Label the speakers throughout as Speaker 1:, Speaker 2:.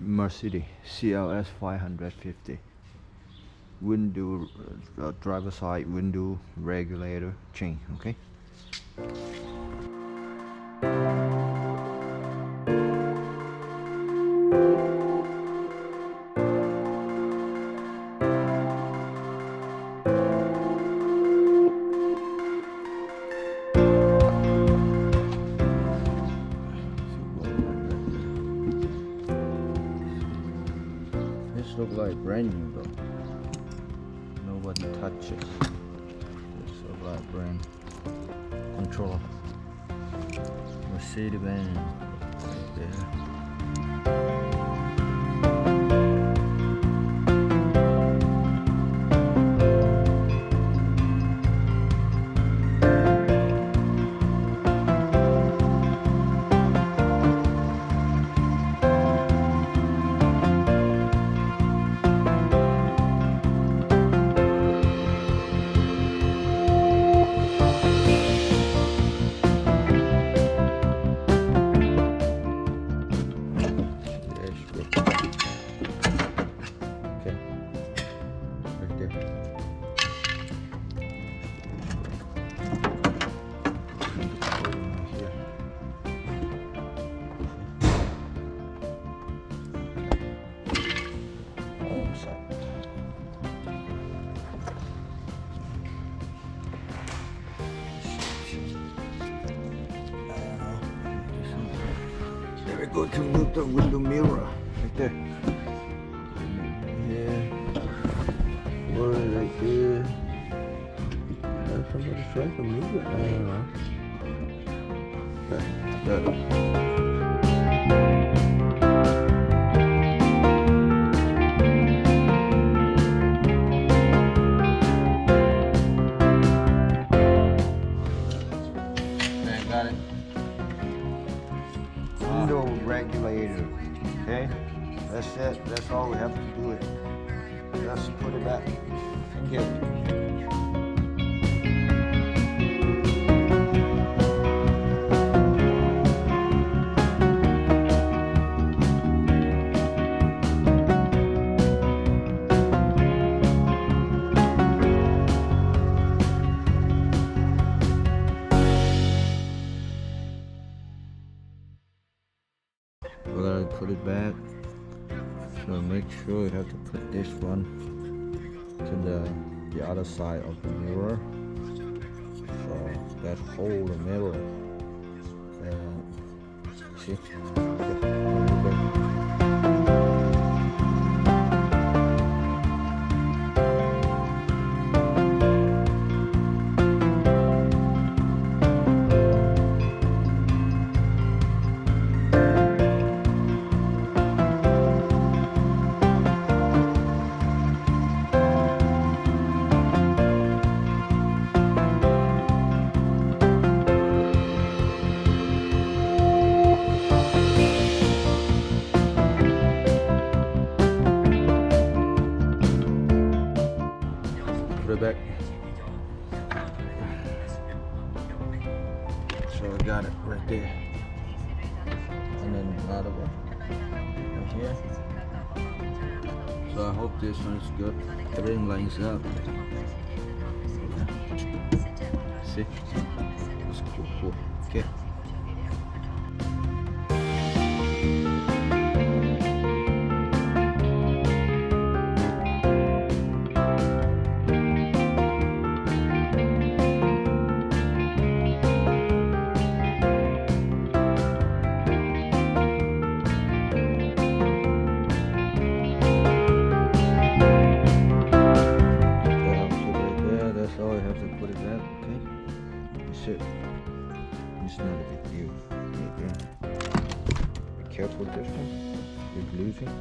Speaker 1: Mercedes CLS 550. Window, driver side window regulator change. Okay. This look like brand new though. Nobody touches. This look like brand controller. Mercedes-Benz right there. Go to move the window mirror right there. Yeah. Or like this. Somebody trying to move it. I don't know. Okay. Got it. Window regulator. Okay, that's it. That's all we have to do. It. Let's put it back. Okay. We're gonna put it back. So make sure you have to put this one to the other side of the mirror. So that hold the mirror. See? Okay. Put it back. So I got it right there. And then another one right here. So I hope this one is good. Everything lines up. See? It's cool. Okay. It. It's not a big deal. Be careful with this one. You're losing.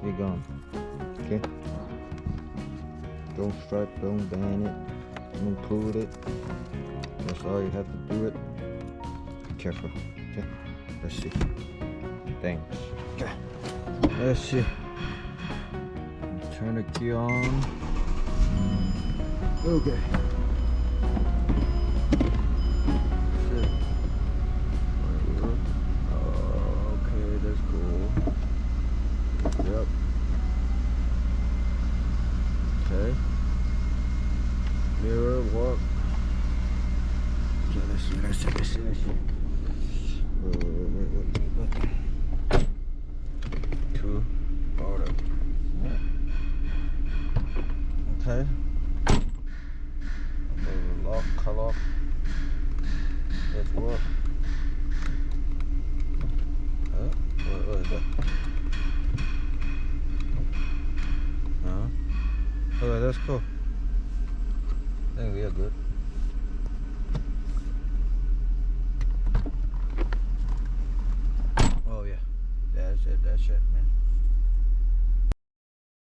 Speaker 1: You're gone. Okay? Don't strike, don't bang it, don't pull it. That's all you have to do it. Be careful. Okay? Let's see. Thanks. Okay. Let's see. Turn the key on. Okay. Wait. Two. Hold up. Okay. Lock, cut off. Let's work. What is that? Okay, that's cool. I think we are good. Oh yeah. That's it, man.